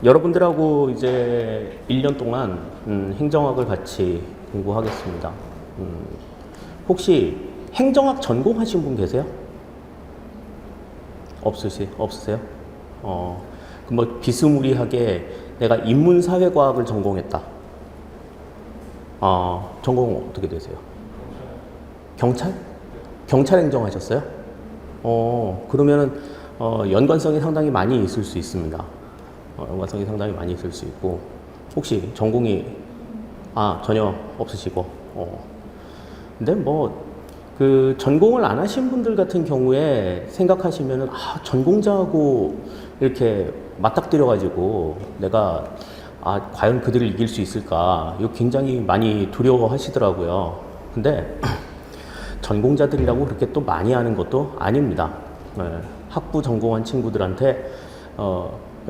여러분들하고 이제 1년 동안 행정학을 같이 공부하겠습니다. 혹시 행정학 전공하신 분 계세요? 없으세요? 그럼 뭐 비스무리하게 내가 인문사회과학을 전공했다. 전공 어떻게 되세요? 경찰? 경찰 행정하셨어요? 그러면은 연관성이 상당히 많이 있을 수 있습니다. 연관성이 상당히 많이 있을 수 있고, 혹시 전공이 전혀 없으시고, 근데 뭐 그 전공을 안 하신 분들 같은 경우에 생각하시면은 전공자하고 이렇게 맞닥뜨려 가지고 내가 과연 그들을 이길 수 있을까, 이거 굉장히 많이 두려워하시더라고요. 근데 전공자들이라고 그렇게 또 많이 하는 것도 아닙니다. 학부 전공한 친구들한테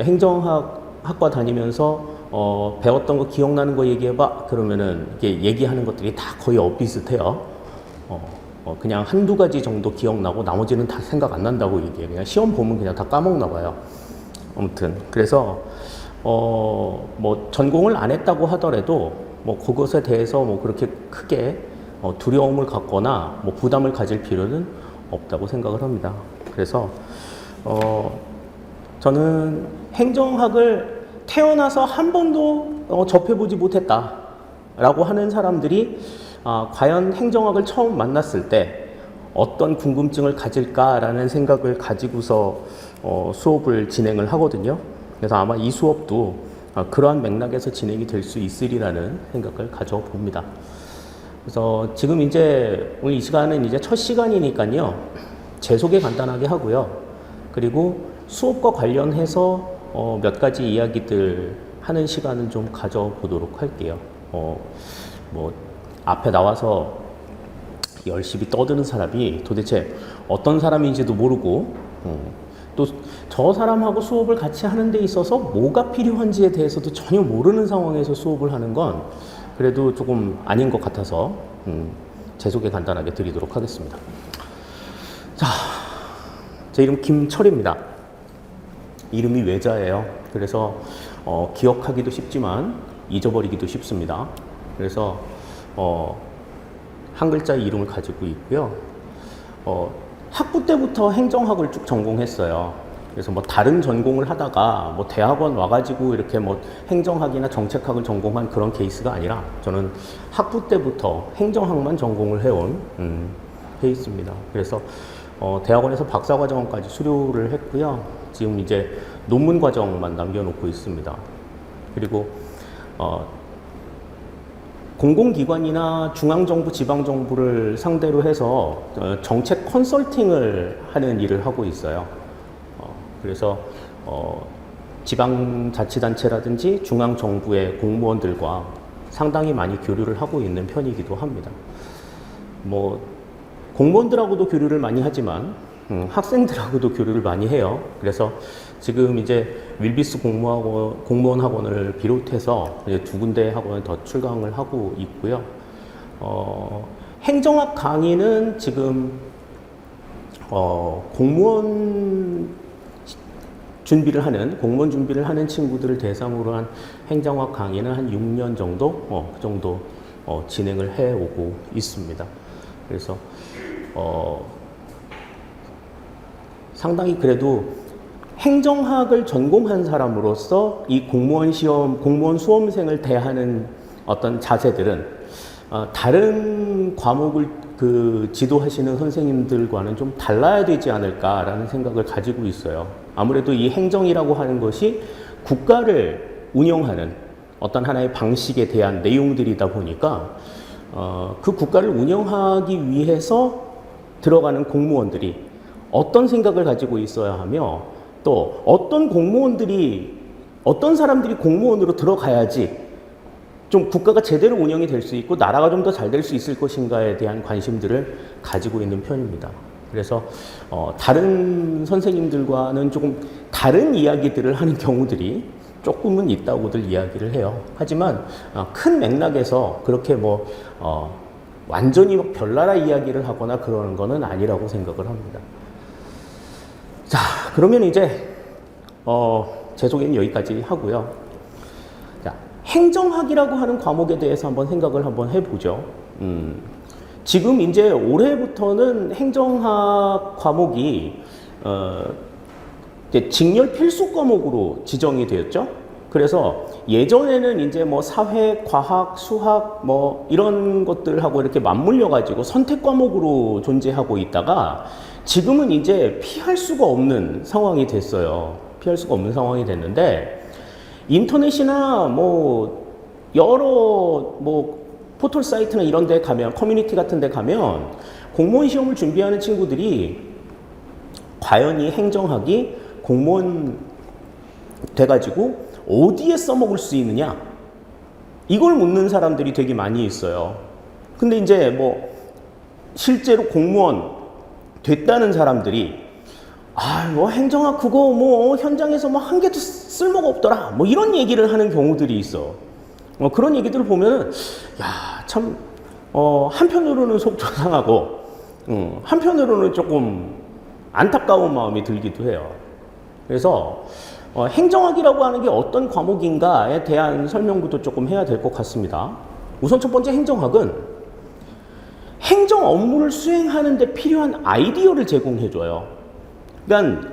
행정학과 다니면서 배웠던 거 기억나는 거 얘기해봐. 그러면은 이게 얘기하는 것들이 다 거의 엇비슷해요. 그냥 한두 가지 정도 기억나고 나머지는 다 생각 안 난다고 얘기해요. 그냥 시험 보면 그냥 다 까먹나 봐요. 아무튼 그래서 뭐 전공을 안 했다고 하더라도 뭐 그것에 대해서 뭐 그렇게 크게 두려움을 갖거나 뭐 부담을 가질 필요는 없다고 생각을 합니다. 그래서 저는 행정학을 태어나서 한 번도 접해보지 못했다라고 하는 사람들이 과연 행정학을 처음 만났을 때 어떤 궁금증을 가질까라는 생각을 가지고서 수업을 진행을 하거든요. 그래서 아마 이 수업도 그러한 맥락에서 진행이 될 수 있으리라는 생각을 가져봅니다. 그래서 지금 이제 오늘 이 시간은 이제 첫 시간이니까요. 제 소개 간단하게 하고요. 그리고 수업과 관련해서 몇 가지 이야기들 하는 시간을 좀 가져보도록 할게요. 뭐 앞에 나와서 열심히 떠드는 사람이 도대체 어떤 사람인지도 모르고 또 저 사람하고 수업을 같이 하는 데 있어서 뭐가 필요한지에 대해서도 전혀 모르는 상황에서 수업을 하는 건 그래도 조금 아닌 것 같아서 제 소개 간단하게 드리도록 하겠습니다. 자, 제 이름 김철입니다. 이름이 외자예요. 그래서 기억하기도 쉽지만 잊어버리기도 쉽습니다. 그래서 한 글자의 이름을 가지고 있고요. 학부 때부터 행정학을 쭉 전공했어요. 그래서 뭐 다른 전공을 하다가 뭐 대학원 와가지고 이렇게 뭐 행정학이나 정책학을 전공한 그런 케이스가 아니라 저는 학부 때부터 행정학만 전공을 해온 케이스입니다. 그래서 대학원에서 박사과정까지 수료를 했고요. 지금 이제 논문 과정만 남겨놓고 있습니다. 그리고 공공기관이나 중앙정부, 지방정부를 상대로 해서 정책 컨설팅을 하는 일을 하고 있어요. 그래서 지방자치단체라든지 중앙정부의 공무원들과 상당히 많이 교류를 하고 있는 편이기도 합니다. 뭐 공무원들하고도 교류를 많이 하지만 학생들하고도 교류를 많이 해요. 그래서 지금 이제 윌비스 공무원 학원을 비롯해서 이제 2군데 학원을 더 출강을 하고 있고요. 행정학 강의는 지금 공무원 준비를 하는 친구들을 대상으로 한 행정학 강의는 한 6년 정도, 그 정도 진행을 해오고 있습니다. 그래서 상당히 그래도 행정학을 전공한 사람으로서 이 공무원 수험생을 대하는 어떤 자세들은 다른 과목을 지도하시는 선생님들과는 좀 달라야 되지 않을까라는 생각을 가지고 있어요. 아무래도 이 행정이라고 하는 것이 국가를 운영하는 어떤 하나의 방식에 대한 내용들이다 보니까 그 국가를 운영하기 위해서 들어가는 공무원들이 어떤 생각을 가지고 있어야 하며 또 어떤 사람들이 공무원으로 들어가야지 좀 국가가 제대로 운영이 될 수 있고 나라가 좀 더 잘 될 수 있을 것인가에 대한 관심들을 가지고 있는 편입니다. 그래서 다른 선생님들과는 조금 다른 이야기들을 하는 경우들이 조금은 있다고들 이야기를 해요. 하지만 큰 맥락에서 그렇게 뭐 완전히 별나라 이야기를 하거나 그러는 거는 아니라고 생각을 합니다. 자, 그러면 이제 제 소개는 여기까지 하고요. 자, 행정학이라고 하는 과목에 대해서 한번 생각을 한번 해보죠. 지금 이제 올해부터는 행정학 과목이 이제 직렬 필수 과목으로 지정이 되었죠. 그래서 예전에는 이제 뭐 사회, 과학, 수학 뭐 이런 것들하고 이렇게 맞물려 가지고 선택 과목으로 존재하고 있다가 지금은 이제 피할 수가 없는 상황이 됐어요. 피할 수가 없는 상황이 됐는데 인터넷이나 뭐 여러 뭐 포털 사이트나 이런 데 가면 커뮤니티 같은 데 가면 공무원 시험을 준비하는 친구들이 과연 이 행정학이 공무원 돼가지고 어디에 써먹을 수 있느냐 이걸 묻는 사람들이 되게 많이 있어요. 근데 이제 뭐 실제로 공무원 됐다는 사람들이 뭐 행정학 그거 뭐 현장에서 뭐 한 개도 쓸모가 없더라 뭐 이런 얘기를 하는 경우들이 있어. 그런 얘기들을 보면은 참 한편으로는 속상하고 한편으로는 조금 안타까운 마음이 들기도 해요. 그래서 행정학이라고 하는 게 어떤 과목인가에 대한 설명부터 조금 해야 될 것 같습니다. 우선 첫 번째 행정학은 행정 업무를 수행하는 데 필요한 아이디어를 제공해줘요. 그러니까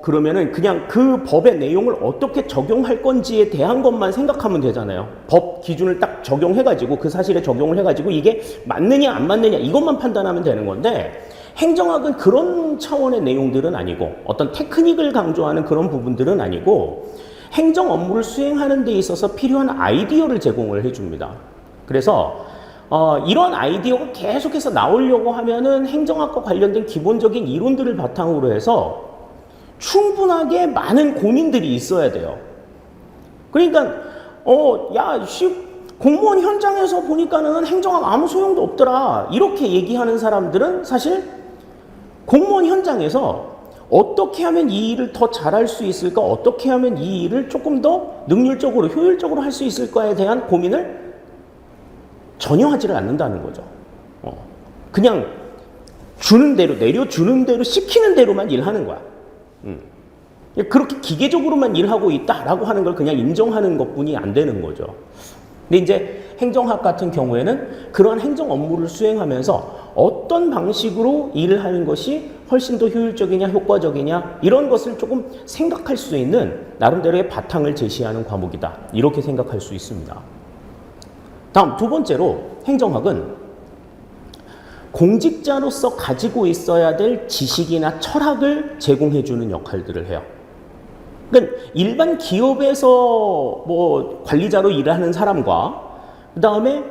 그러면은 그냥 그 법의 내용을 어떻게 적용할 건지에 대한 것만 생각하면 되잖아요. 법 기준을 딱 적용해가지고 그 사실에 적용을 해가지고 이게 맞느냐 안 맞느냐 이것만 판단하면 되는 건데 행정학은 그런 차원의 내용들은 아니고 어떤 테크닉을 강조하는 그런 부분들은 아니고 행정 업무를 수행하는 데 있어서 필요한 아이디어를 제공을 해줍니다. 그래서 이런 아이디어가 계속해서 나오려고 하면은 행정학과 관련된 기본적인 이론들을 바탕으로 해서 충분하게 많은 고민들이 있어야 돼요. 그러니까 공무원 현장에서 보니까는 행정학 아무 소용도 없더라 이렇게 얘기하는 사람들은 사실 공무원 현장에서 어떻게 하면 이 일을 더 잘할 수 있을까, 어떻게 하면 이 일을 조금 더 능률적으로 효율적으로 할 수 있을까에 대한 고민을 전혀 하지를 않는다는 거죠. 그냥 주는 대로 내려주는 대로 시키는 대로만 일하는 거야. 그렇게 기계적으로만 일하고 있다라고 하는 걸 그냥 인정하는 것뿐이 안 되는 거죠. 근데 이제 행정학 같은 경우에는 그러한 행정 업무를 수행하면서 어떤 방식으로 일을 하는 것이 훨씬 더 효율적이냐 효과적이냐 이런 것을 조금 생각할 수 있는 나름대로의 바탕을 제시하는 과목이다. 이렇게 생각할 수 있습니다. 다음 두 번째로 행정학은 공직자로서 가지고 있어야 될 지식이나 철학을 제공해주는 역할들을 해요. 그러니까 일반 기업에서 뭐 관리자로 일하는 사람과 그 다음에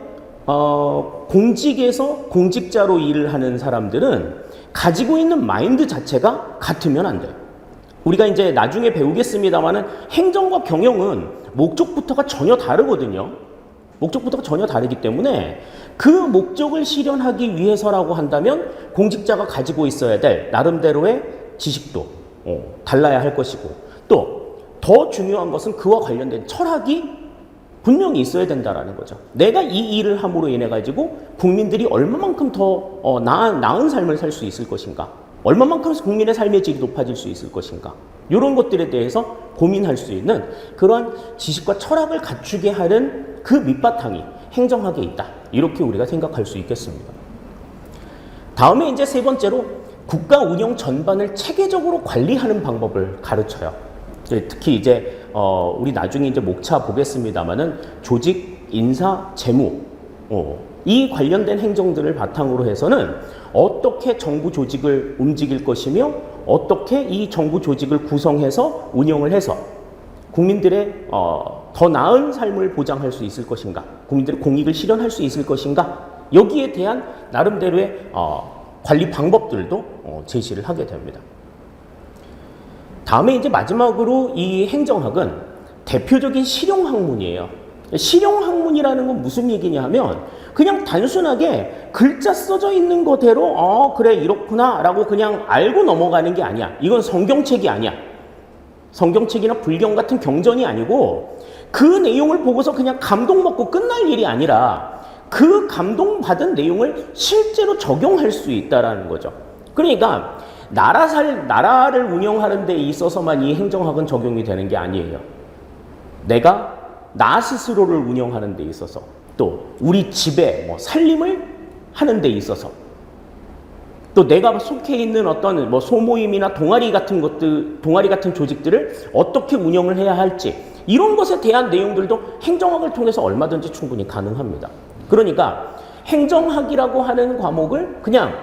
공직에서 공직자로 일을 하는 사람들은 가지고 있는 마인드 자체가 같으면 안 돼요. 우리가 이제 나중에 배우겠습니다만은 행정과 경영은 목적부터가 전혀 다르거든요. 목적부터가 전혀 다르기 때문에 그 목적을 실현하기 위해서라고 한다면 공직자가 가지고 있어야 될 나름대로의 지식도 달라야 할 것이고 또 더 중요한 것은 그와 관련된 철학이 분명히 있어야 된다라는 거죠. 내가 이 일을 함으로 인해 가지고 국민들이 얼마만큼 더 나은 삶을 살 수 있을 것인가, 얼마만큼 국민의 삶의 질이 높아질 수 있을 것인가, 이런 것들에 대해서 고민할 수 있는 그러한 지식과 철학을 갖추게 하는 그 밑바탕이 행정학에 있다. 이렇게 우리가 생각할 수 있겠습니다. 다음에 이제 세 번째로 국가 운영 전반을 체계적으로 관리하는 방법을 가르쳐요. 특히 이제 우리 나중에 이제 목차 보겠습니다만은 조직, 인사, 재무 이 관련된 행정들을 바탕으로 해서는 어떻게 정부 조직을 움직일 것이며 어떻게 이 정부 조직을 구성해서 운영을 해서 국민들의 더 나은 삶을 보장할 수 있을 것인가, 국민들의 공익을 실현할 수 있을 것인가, 여기에 대한 나름대로의 관리 방법들도 제시를 하게 됩니다. 다음에 이제 마지막으로 이 행정학은 대표적인 실용학문이에요. 실용학문이라는 건 무슨 얘기냐 하면 그냥 단순하게 글자 써져 있는 거대로 그래 이렇구나 라고 그냥 알고 넘어가는 게 아니야. 이건 성경책이 아니야. 성경책이나 불경 같은 경전이 아니고 그 내용을 보고서 그냥 감동 먹고 끝날 일이 아니라 그 감동받은 내용을 실제로 적용할 수 있다는 거죠. 그러니까 나라를 운영하는 데 있어서만 이 행정학은 적용이 되는 게 아니에요. 내가 나 스스로를 운영하는 데 있어서, 또 우리 집에 살림을 하는 데 있어서, 또 내가 속해 있는 어떤 소모임이나 동아리 같은 조직들을 어떻게 운영을 해야 할지, 이런 것에 대한 내용들도 행정학을 통해서 얼마든지 충분히 가능합니다. 그러니까 행정학이라고 하는 과목을 그냥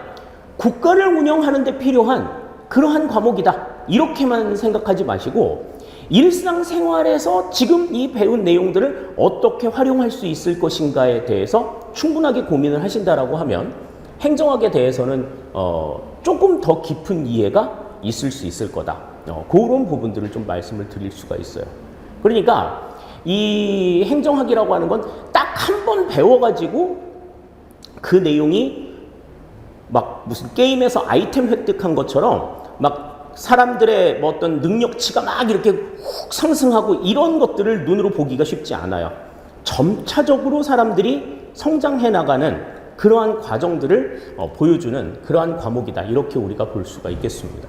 국가를 운영하는 데 필요한 그러한 과목이다, 이렇게만 생각하지 마시고 일상생활에서 지금 이 배운 내용들을 어떻게 활용할 수 있을 것인가에 대해서 충분하게 고민을 하신다라고 하면 행정학에 대해서는 조금 더 깊은 이해가 있을 수 있을 거다. 그런 부분들을 좀 말씀을 드릴 수가 있어요. 그러니까 이 행정학이라고 하는 건 딱 한 번 배워가지고 그 내용이 막 무슨 게임에서 아이템 획득한 것처럼 막 사람들의 어떤 능력치가 막 이렇게 훅 상승하고 이런 것들을 눈으로 보기가 쉽지 않아요. 점차적으로 사람들이 성장해 나가는 그러한 과정들을 보여주는 그러한 과목이다, 이렇게 우리가 볼 수가 있겠습니다.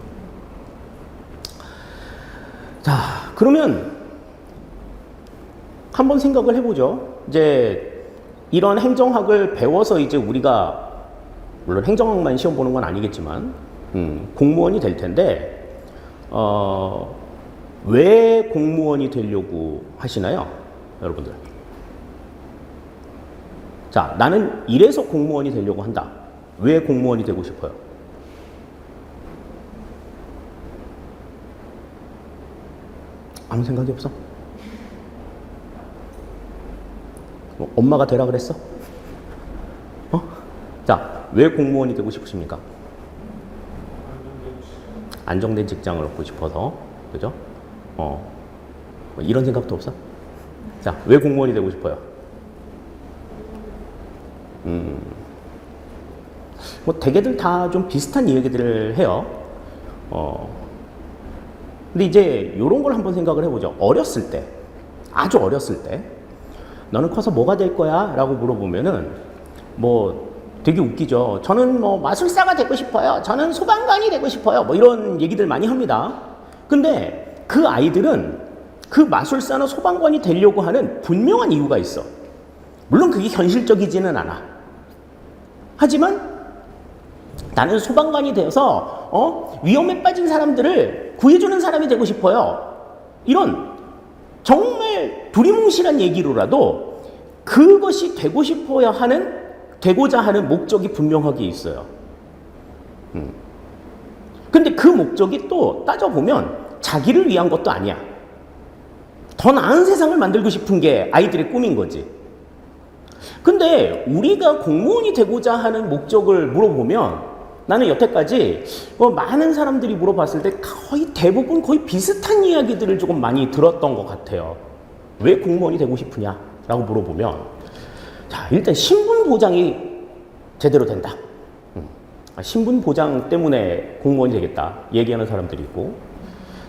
자, 그러면 한번 생각을 해보죠. 이제 이런 행정학을 배워서 이제 우리가, 물론 행정학만 시험 보는 건 아니겠지만 공무원이 될 텐데 왜 공무원이 되려고 하시나요, 여러분들? 자, 나는 이래서 공무원이 되려고 한다. 왜 공무원이 되고 싶어요? 아무 생각이 없어? 엄마가 되라 그랬어? 자, 왜 공무원이 되고 싶으십니까? 안정된 직장을 얻고 싶어서, 그죠? 이런 생각도 없어? 자, 왜 공무원이 되고 싶어요? 대개들 다 좀 비슷한 이야기들을 해요. 근데 이제 이런 걸 한번 생각을 해보죠. 어렸을 때, 아주 어렸을 때, 너는 커서 뭐가 될 거야? 라고 물어보면은 되게 웃기죠. 저는 마술사가 되고 싶어요. 저는 소방관이 되고 싶어요. 이런 얘기들 많이 합니다. 근데 그 아이들은 그 마술사나 소방관이 되려고 하는 분명한 이유가 있어. 물론 그게 현실적이지는 않아. 하지만 나는 소방관이 되어서 위험에 빠진 사람들을 구해주는 사람이 되고 싶어요. 이런 정말 두리뭉실한 얘기로라도 그것이 되고자 하는 목적이 분명하게 있어요. 근데 그 목적이 또 따져보면 자기를 위한 것도 아니야. 더 나은 세상을 만들고 싶은 게 아이들의 꿈인 거지. 근데 우리가 공무원이 되고자 하는 목적을 물어보면 나는 여태까지 많은 사람들이 물어봤을 때 대부분 거의 비슷한 이야기들을 조금 많이 들었던 것 같아요. 왜 공무원이 되고 싶으냐? 라고 물어보면, 자, 일단 신분 보장이 제대로 된다. 신분 보장 때문에 공무원이 되겠다 얘기하는 사람들이 있고,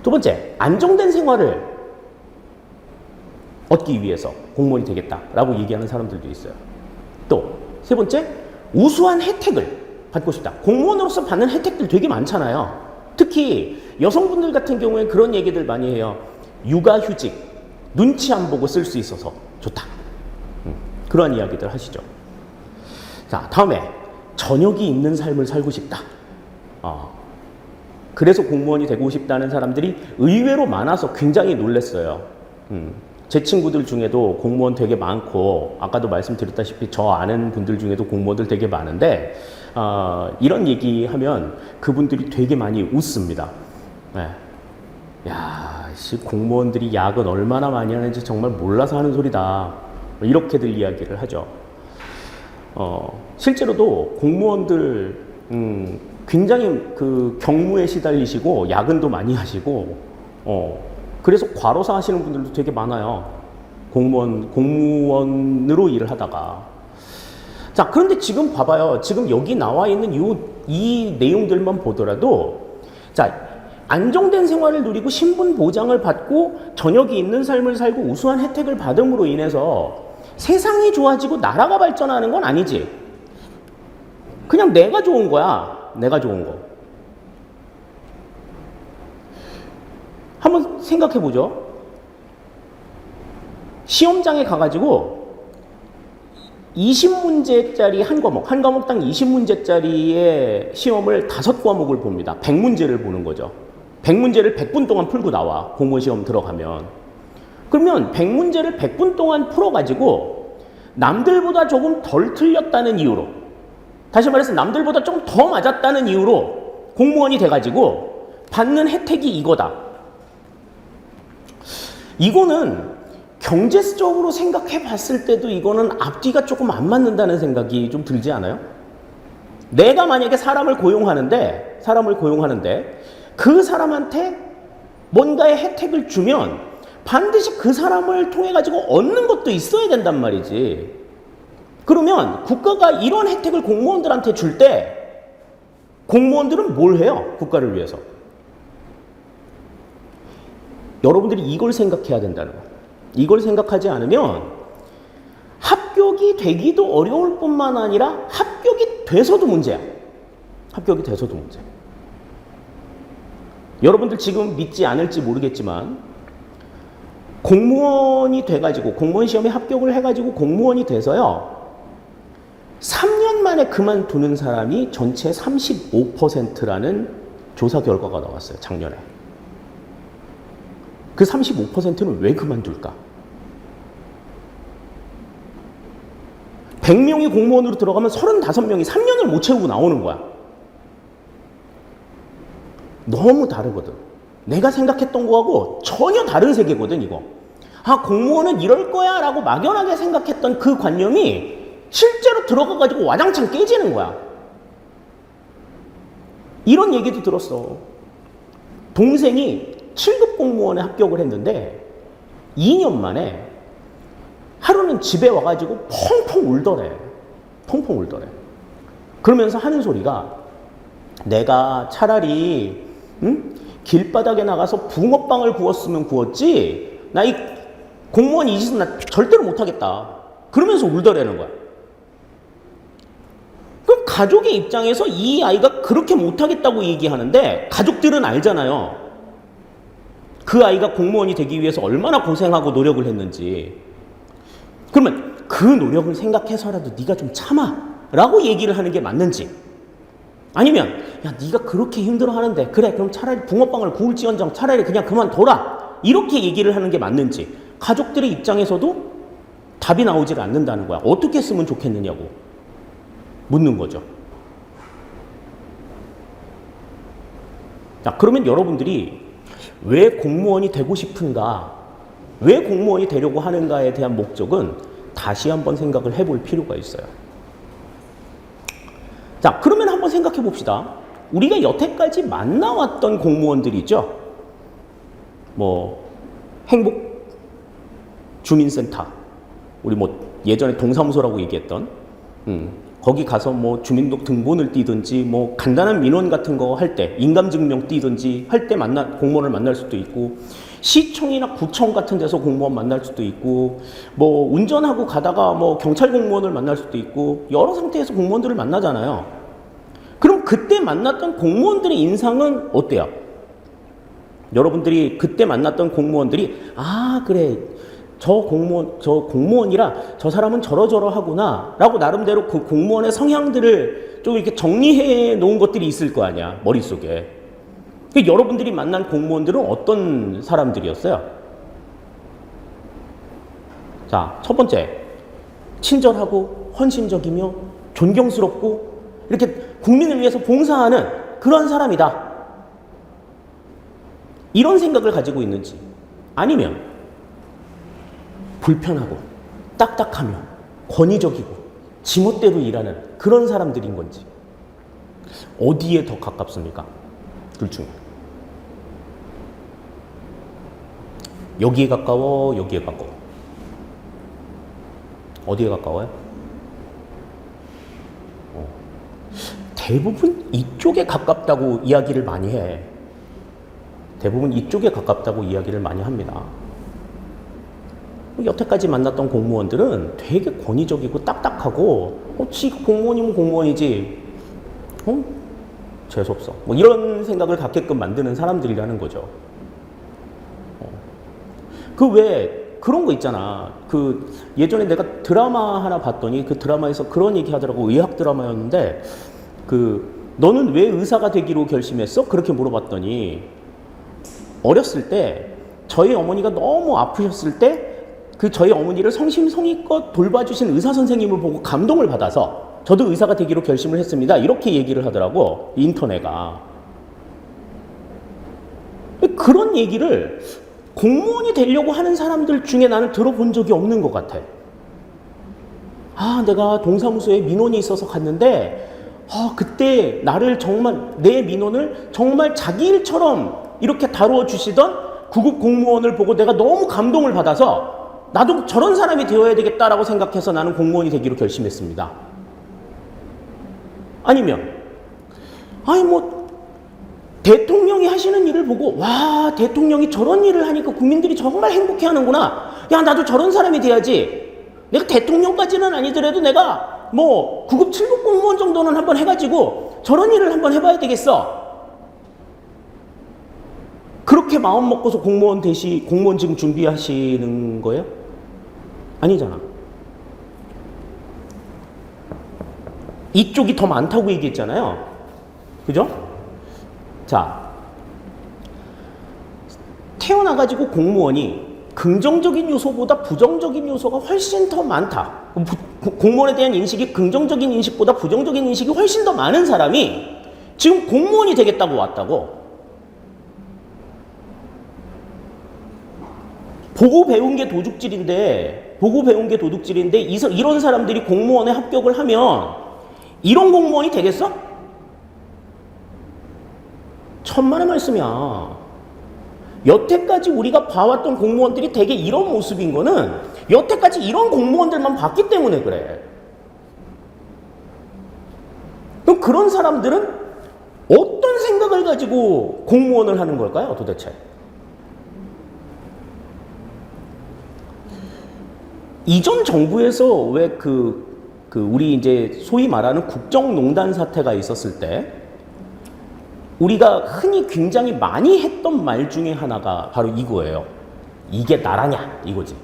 두 번째, 안정된 생활을 얻기 위해서 공무원이 되겠다라고 얘기하는 사람들도 있어요. 또 세 번째, 우수한 혜택을 받고 싶다. 공무원으로서 받는 혜택들 되게 많잖아요. 특히 여성분들 같은 경우에 그런 얘기들 많이 해요. 육아휴직, 눈치 안 보고 쓸 수 있어서 좋다. 그런 이야기들 하시죠. 자, 다음에 저녁이 있는 삶을 살고 싶다. 그래서 공무원이 되고 싶다는 사람들이 의외로 많아서 굉장히 놀랐어요. 제 친구들 중에도 공무원 되게 많고, 아까도 말씀드렸다시피 저 아는 분들 중에도 공무원들 되게 많은데, 이런 얘기하면 그분들이 되게 많이 웃습니다. 네. 야, 공무원들이 야근 얼마나 많이 하는지 정말 몰라서 하는 소리다. 이렇게들 이야기를 하죠. 실제로도 공무원들 굉장히 그 경무에 시달리시고 야근도 많이 하시고, 그래서 과로사 하시는 분들도 되게 많아요. 공무원으로 일을 하다가. 자, 그런데 지금 봐봐요. 지금 여기 나와 있는 이 내용들만 보더라도, 자, 안정된 생활을 누리고 신분 보장을 받고 저녁이 있는 삶을 살고 우수한 혜택을 받음으로 인해서 세상이 좋아지고 나라가 발전하는 건 아니지. 그냥 내가 좋은 거야. 내가 좋은 거. 한번 생각해 보죠. 시험장에 가가지고 20문제짜리 한 과목당 20문제짜리의 시험을 5과목을 봅니다. 100문제를 보는 거죠. 100문제를 100분 동안 풀고 나와. 공무원 시험 들어가면. 그러면 100문제를 100분 동안 풀어가지고 남들보다 조금 덜 틀렸다는 이유로, 다시 말해서 남들보다 좀 더 맞았다는 이유로 공무원이 돼가지고 받는 혜택이 이거다. 이거는 경제적으로 생각해 봤을 때도 이거는 앞뒤가 조금 안 맞는다는 생각이 좀 들지 않아요? 내가 만약에 사람을 고용하는데 그 사람한테 뭔가의 혜택을 주면 반드시 그 사람을 통해 가지고 얻는 것도 있어야 된단 말이지. 그러면 국가가 이런 혜택을 공무원들한테 줄 때 공무원들은 뭘 해요? 국가를 위해서. 여러분들이 이걸 생각해야 된다는 거예요. 이걸 생각하지 않으면 합격이 되기도 어려울 뿐만 아니라 합격이 돼서도 문제야. 합격이 돼서도 문제. 여러분들 지금 믿지 않을지 모르겠지만 공무원이 돼가지고 공무원 시험에 합격을 해가지고 공무원이 돼서요 3년 만에 그만두는 사람이 전체 35%라는 조사 결과가 나왔어요. 작년에. 그 35%는 왜 그만둘까? 100명이 공무원으로 들어가면 35명이 3년을 못 채우고 나오는 거야. 너무 다르거든. 내가 생각했던 거하고 전혀 다른 세계거든, 이거. 아, 공무원은 이럴 거야 라고 막연하게 생각했던 그 관념이 실제로 들어가가지고 와장창 깨지는 거야. 이런 얘기도 들었어. 동생이 7급 공무원에 합격을 했는데 2년 만에 하루는 집에 와가지고 펑펑 울더래. 펑펑 울더래. 그러면서 하는 소리가 내가 차라리 길바닥에 나가서 붕어빵을 구웠으면 구웠지 나 이 공무원 이 짓은 나 절대로 못하겠다. 그러면서 울더라는 거야. 그럼 가족의 입장에서 이 아이가 그렇게 못하겠다고 얘기하는데 가족들은 알잖아요. 그 아이가 공무원이 되기 위해서 얼마나 고생하고 노력을 했는지. 그러면 그 노력을 생각해서라도 네가 좀 참아 라고 얘기를 하는 게 맞는지, 아니면 야 네가 그렇게 힘들어하는데 그래 그럼 차라리 붕어빵을 구울지언정 차라리 그냥 그만둬라 이렇게 얘기를 하는 게 맞는지 가족들의 입장에서도 답이 나오질 않는다는 거야. 어떻게 했으면 좋겠느냐고 묻는 거죠. 자, 그러면 여러분들이 왜 공무원이 되고 싶은가, 왜 공무원이 되려고 하는가에 대한 목적은 다시 한번 생각을 해볼 필요가 있어요. 자, 그러면 한번 생각해 봅시다. 우리가 여태까지 만나왔던 공무원들이 있죠. 뭐 행복 주민센터, 우리 뭐 예전에 동사무소라고 얘기했던 거기 가서 뭐 주민등록번호를 띄든지 뭐 간단한 민원 같은 거 할 때 인감증명 띄든지 할 때 공무원을 만날 수도 있고, 시청이나 구청 같은 데서 공무원 만날 수도 있고, 뭐 운전하고 가다가 뭐 경찰 공무원을 만날 수도 있고, 여러 상태에서 공무원들을 만나잖아요. 그럼 그때 만났던 공무원들의 인상은 어때요? 여러분들이 그때 만났던 공무원들이 아 그래 저 공무원이라 저 사람은 저러저러하구나 라고 나름대로 그 공무원의 성향들을 좀 이렇게 정리해 놓은 것들이 있을 거 아니야, 머릿속에. 여러분들이 만난 공무원들은 어떤 사람들이었어요? 자, 첫 번째, 친절하고 헌신적이며 존경스럽고 이렇게 국민을 위해서 봉사하는 그런 사람이다. 이런 생각을 가지고 있는지, 아니면 불편하고 딱딱하며 권위적이고 지멋대로 일하는 그런 사람들인 건지, 어디에 더 가깝습니까? 둘 중에. 여기에 가까워, 여기에 가까워? 어디에 가까워요? 대부분 이쪽에 가깝다고 이야기를 많이 해. 대부분 이쪽에 가깝다고 이야기를 많이 합니다. 여태까지 만났던 공무원들은 되게 권위적이고 딱딱하고 지가 공무원이면 공무원이지 재수없어 뭐 이런 생각을 갖게끔 만드는 사람들이라는 거죠. 그 왜 그런 거 있잖아. 그 예전에 내가 드라마 하나 봤더니 그 드라마에서 그런 얘기 하더라고. 의학 드라마였는데 그 너는 왜 의사가 되기로 결심했어? 그렇게 물어봤더니 어렸을 때 저희 어머니가 너무 아프셨을 때 그 저희 어머니를 성심성의껏 돌봐주신 의사 선생님을 보고 감동을 받아서 저도 의사가 되기로 결심을 했습니다. 이렇게 얘기를 하더라고. 인터넷가. 그런 얘기를 공무원이 되려고 하는 사람들 중에 나는 들어본 적이 없는 것 같아. 아, 내가 동사무소에 민원이 있어서 갔는데 그때 나를 정말 내 민원을 정말 자기 일처럼 이렇게 다루어 주시던 구급 공무원을 보고 내가 너무 감동을 받아서 나도 저런 사람이 되어야 되겠다라고 생각해서 나는 공무원이 되기로 결심했습니다. 아니면 대통령이 하시는 일을 보고 와, 대통령이 저런 일을 하니까 국민들이 정말 행복해 하는구나. 야, 나도 저런 사람이 돼야지. 내가 대통령까지는 아니더라도 내가 뭐 구급 7급 공무원 정도는 한번 해가지고 저런 일을 한번 해봐야 되겠어. 그렇게 마음 먹고서 공무원 지금 준비하시는 거예요? 아니잖아. 이쪽이 더 많다고 얘기했잖아요. 그죠? 자, 태어나가지고 공무원이 긍정적인 요소보다 부정적인 요소가 훨씬 더 많다. 공무원에 대한 인식이 긍정적인 인식보다 부정적인 인식이 훨씬 더 많은 사람이 지금 공무원이 되겠다고 왔다고. 보고 배운 게 도둑질인데 이런 사람들이 공무원에 합격을 하면 이런 공무원이 되겠어? 천만의 말씀이야. 여태까지 우리가 봐왔던 공무원들이 되게 이런 모습인 거는 여태까지 이런 공무원들만 봤기 때문에 그래. 그럼 그런 사람들은 어떤 생각을 가지고 공무원을 하는 걸까요, 도대체? 이전 정부에서 왜 우리 이제 소위 말하는 국정농단 사태가 있었을 때 우리가 흔히 굉장히 많이 했던 말 중에 하나가 바로 이거예요. 이게 나라냐 이거지.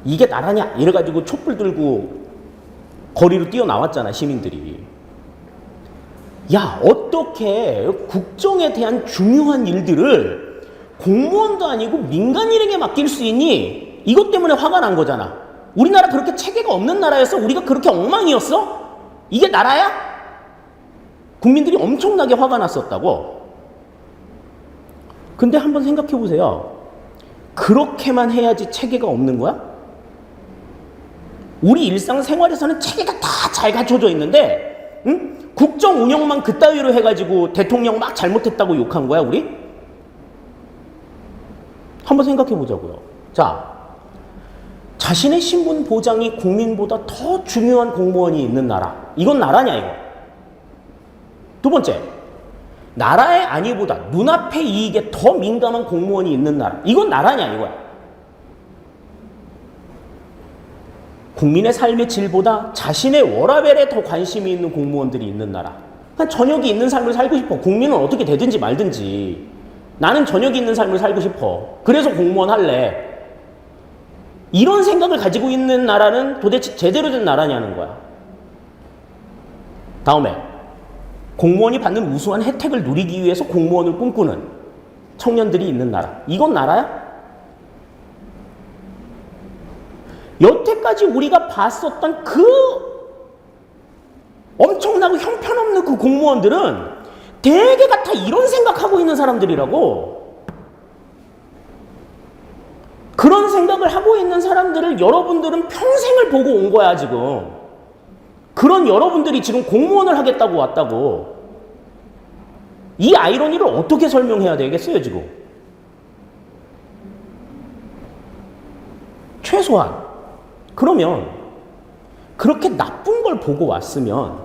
이게 나라냐 이래가지고 촛불 들고 거리로 뛰어나왔잖아, 시민들이. 야, 어떻게 국정에 대한 중요한 일들을 공무원도 아니고 민간인에게 맡길 수 있니? 이것 때문에 화가 난 거잖아. 우리나라 그렇게 체계가 없는 나라였어? 우리가 그렇게 엉망이었어? 이게 나라야? 국민들이 엄청나게 화가 났었다고. 근데 한번 생각해 보세요. 그렇게만 해야지 체계가 없는 거야? 우리 일상생활에서는 체계가 다 잘 갖춰져 있는데 국정 운영만 그따위로 해가지고 대통령 막 잘못했다고 욕한 거야, 우리? 한번 생각해 보자고요. 자, 자신의 신분 보장이 국민보다 더 중요한 공무원이 있는 나라. 이건 나라냐, 이거? 두 번째, 나라의 안위보다 눈앞의 이익에 더 민감한 공무원이 있는 나라. 이건 나라냐, 이거야? 국민의 삶의 질보다 자신의 워라밸에 더 관심이 있는 공무원들이 있는 나라. 그냥 저녁이 있는 삶을 살고 싶어. 국민은 어떻게 되든지 말든지. 나는 저녁이 있는 삶을 살고 싶어. 그래서 공무원 할래. 이런 생각을 가지고 있는 나라는 도대체 제대로 된 나라냐는 거야. 다음에 공무원이 받는 우수한 혜택을 누리기 위해서 공무원을 꿈꾸는 청년들이 있는 나라. 이건 나라야? 여태까지 우리가 봤었던 그 엄청나고 형편없는 그 공무원들은 대개가 다 이런 생각하고 있는 사람들이라고. 그런 생각을 하고 있는 사람들을 여러분들은 평생을 보고 온 거야, 지금. 그런 여러분들이 지금 공무원을 하겠다고 왔다고. 이 아이러니를 어떻게 설명해야 되겠어요, 지금? 최소한 그러면 그렇게 나쁜 걸 보고 왔으면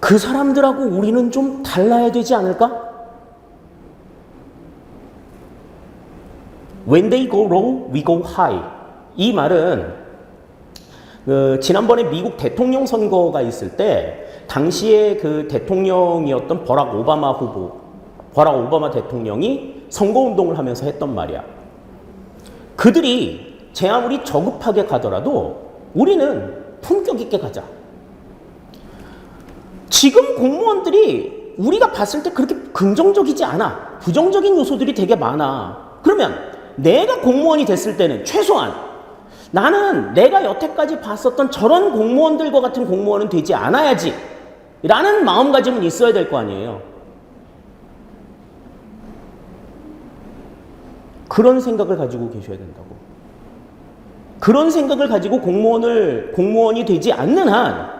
그 사람들하고 우리는 좀 달라야 되지 않을까? When they go low, we go high. 이 말은 지난번에 미국 대통령 선거가 있을 때 당시에 그 대통령이었던 버락 오바마 대통령이 선거운동을 하면서 했던 말이야. 그들이 제 아무리 저급하게 가더라도 우리는 품격 있게 가자. 지금 공무원들이 우리가 봤을 때 그렇게 긍정적이지 않아. 부정적인 요소들이 되게 많아. 그러면 내가 공무원이 됐을 때는 최소한 나는 내가 여태까지 봤었던 저런 공무원들과 같은 공무원은 되지 않아야지 라는 마음가짐은 있어야 될 거 아니에요. 그런 생각을 가지고 계셔야 된다고. 그런 생각을 가지고 공무원이 되지 않는 한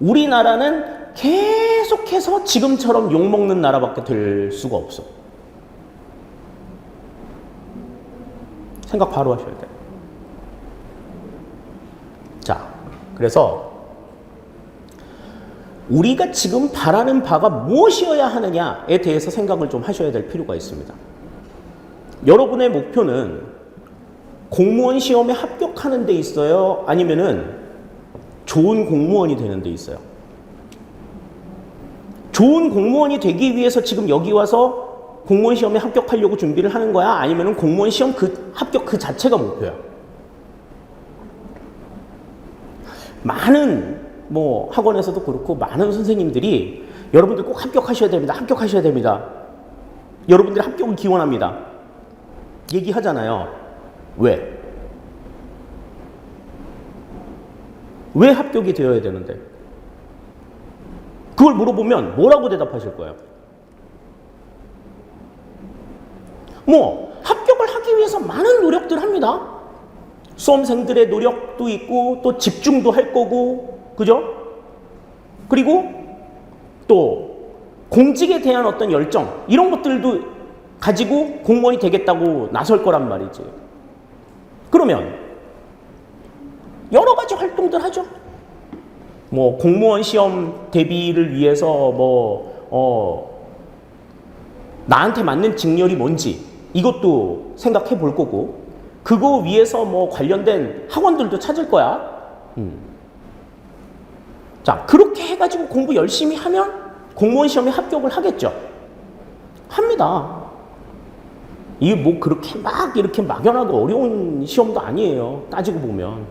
우리나라는 계속해서 지금처럼 욕먹는 나라밖에 될 수가 없어. 생각 바로 하셔야 돼요. 자, 그래서 우리가 지금 바라는 바가 무엇이어야 하느냐에 대해서 생각을 좀 하셔야 될 필요가 있습니다. 여러분의 목표는 공무원 시험에 합격하는 데 있어요? 아니면은 좋은 공무원이 되는 데 있어요? 좋은 공무원이 되기 위해서 지금 여기 와서 공무원 시험에 합격하려고 준비를 하는 거야? 아니면은 공무원 시험 합격 그 자체가 목표야? 많은 학원에서도 그렇고 많은 선생님들이 여러분들 꼭 합격하셔야 됩니다. 합격하셔야 됩니다. 여러분들이 합격을 기원합니다. 얘기하잖아요. 왜? 왜 합격이 되어야 되는데? 그걸 물어보면 뭐라고 대답하실 거예요? 합격을 하기 위해서 많은 노력들 합니다. 수험생들의 노력도 있고 또 집중도 할 거고, 그죠? 그리고 또 공직에 대한 어떤 열정 이런 것들도 가지고 공무원이 되겠다고 나설 거란 말이지. 그러면 여러 가지 활동들 하죠. 공무원 시험 대비를 위해서 나한테 맞는 직렬이 뭔지 이것도 생각해 볼 거고, 그거 위해서 관련된 학원들도 찾을 거야. 자, 그렇게 해가지고 공부 열심히 하면 공무원 시험에 합격을 하겠죠. 합니다. 이게 그렇게 이렇게 막연하고 어려운 시험도 아니에요. 따지고 보면.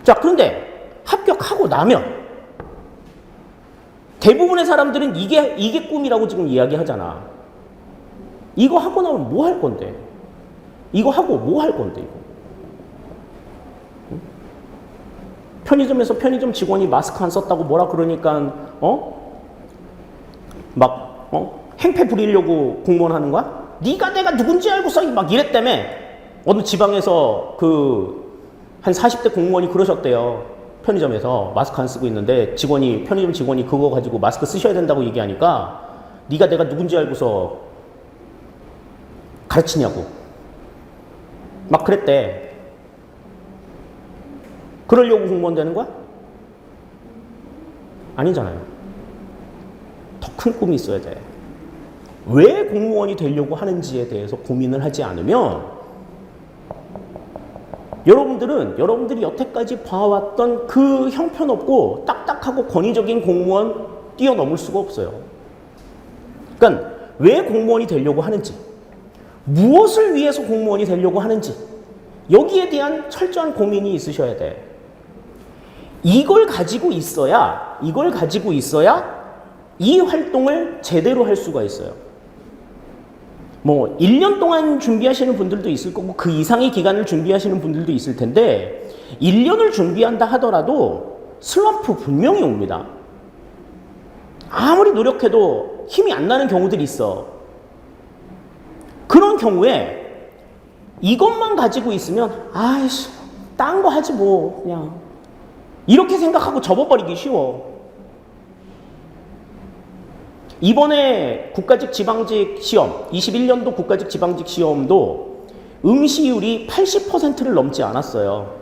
자, 그런데 합격하고 나면 대부분의 사람들은 이게 꿈이라고 지금 이야기하잖아. 이거 하고 나면 뭐 할 건데? 이거 하고 뭐 할 건데, 이거? 편의점에서 편의점 직원이 마스크 안 썼다고 뭐라 그러니까, 행패 부리려고 공무원 하는 거야? 네가 내가 누군지 알고서 막 이랬다며. 어느 지방에서 한 40대 공무원이 그러셨대요. 편의점에서 마스크 안 쓰고 있는데 편의점 직원이 그거 가지고 마스크 쓰셔야 된다고 얘기하니까 네가 내가 누군지 알고서 가르치냐고 막 그랬대. 그러려고 공무원 되는 거야? 아니잖아요. 더 큰 꿈이 있어야 돼. 왜 공무원이 되려고 하는지에 대해서 고민을 하지 않으면 여러분들이 여태까지 봐왔던 그 형편없고 딱딱하고 권위적인 공무원 뛰어넘을 수가 없어요. 그러니까 왜 공무원이 되려고 하는지, 무엇을 위해서 공무원이 되려고 하는지, 여기에 대한 철저한 고민이 있으셔야 돼. 이걸 가지고 있어야 이 활동을 제대로 할 수가 있어요. 1년 동안 준비하시는 분들도 있을 거고 그 이상의 기간을 준비하시는 분들도 있을 텐데 1년을 준비한다 하더라도 슬럼프 분명히 옵니다. 아무리 노력해도 힘이 안 나는 경우들이 있어. 그런 경우에 이것만 가지고 있으면 아이씨, 딴 거 하지 그냥 이렇게 생각하고 접어버리기 쉬워. 이번에 국가직 지방직 시험, 21년도 국가직 지방직 시험도 응시율이 80%를 넘지 않았어요.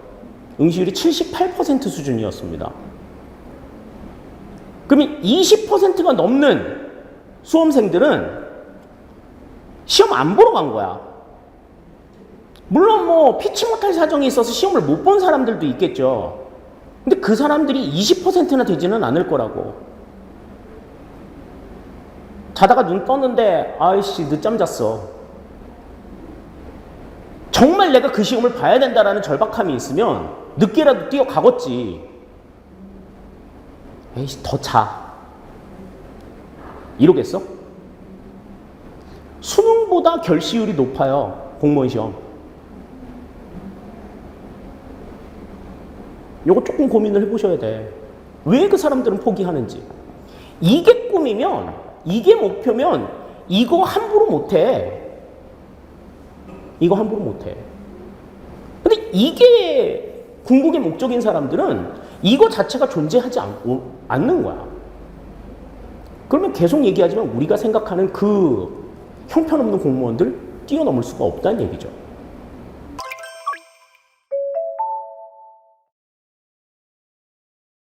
응시율이 78% 수준이었습니다. 그러면 20%가 넘는 수험생들은 시험 안 보러 간 거야. 물론 피치 못할 사정이 있어서 시험을 못 본 사람들도 있겠죠. 근데 그 사람들이 20%나 되지는 않을 거라고. 자다가 눈 떴는데 아이씨 늦잠 잤어. 정말 내가 그 시험을 봐야 된다라는 절박함이 있으면 늦게라도 뛰어가겠지. 에이씨 더 자. 이러겠어? 수능보다 결시율이 높아요. 공무원 시험. 요거 조금 고민을 해보셔야 돼. 왜 그 사람들은 포기하는지. 이게 꿈이면, 이게 목표면 이거 함부로 못해. 이거 함부로 못해. 근데 이게 궁극의 목적인 사람들은 이거 자체가 존재하지 않는 거야. 그러면 계속 얘기하지만 우리가 생각하는 그 형편없는 공무원들 뛰어넘을 수가 없다는 얘기죠.